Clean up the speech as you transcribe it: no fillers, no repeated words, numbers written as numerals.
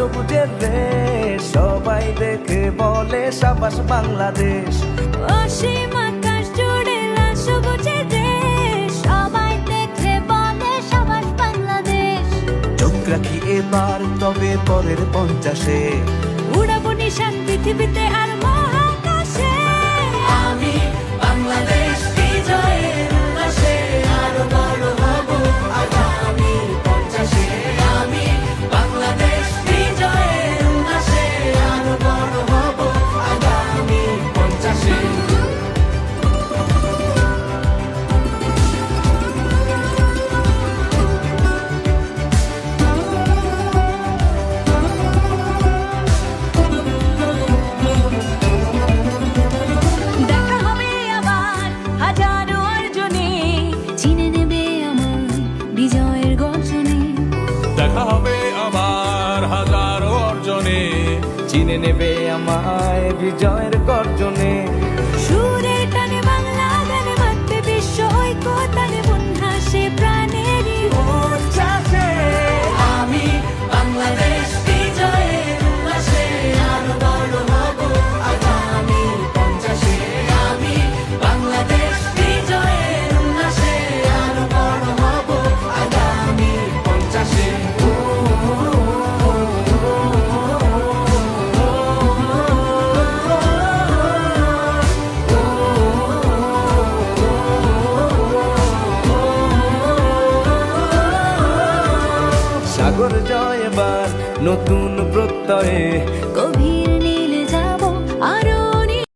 সবুজের রেশ, সবাই দেখে বলে সাবাস বাংলাদেশ। অসীম আকাশ জুড়ে লাল সবুজের দেশ, সবাই দেখলে বলে সাবাস বাংলাদেশ। চোখ রাখি এবার তবে পরের 50-এ, উড়াবো নিশান পৃথিবীতে আর মহাকাশে। আমি বাংলাদেশ বিজয়ের উল্লাসে আরো বড় হব আগামী 50-এ। আমি বাংলাদেশ বিজয়ের উল্লাসে আরো বড় হব আগামী 50-এ। দেখা হবে আবার হাজারো অর্জনে, চিনে নেবে আমার বিজয়ের গর্জনে। দেখা হবে আবার হাজারো অর্জনে, চিনে নেবে আমায় বিজয়ের গর্জনে। সুরে টানে বাংলা গানে মাতবে বিশ্ব ঐক্য টানে মন হাসে প্রাণেরই উচ্ছ্বাসে আমি বাংলাদেশ বিজয়ের উল্লাসে আরো বড় হব আগামী 50-এ। আমি বাংলাদেশ বিজয়ের উল্লাসে আরো বড় হব আগামী 50-এ। সাগর জয় এবার নতুন প্রত্যয়ে,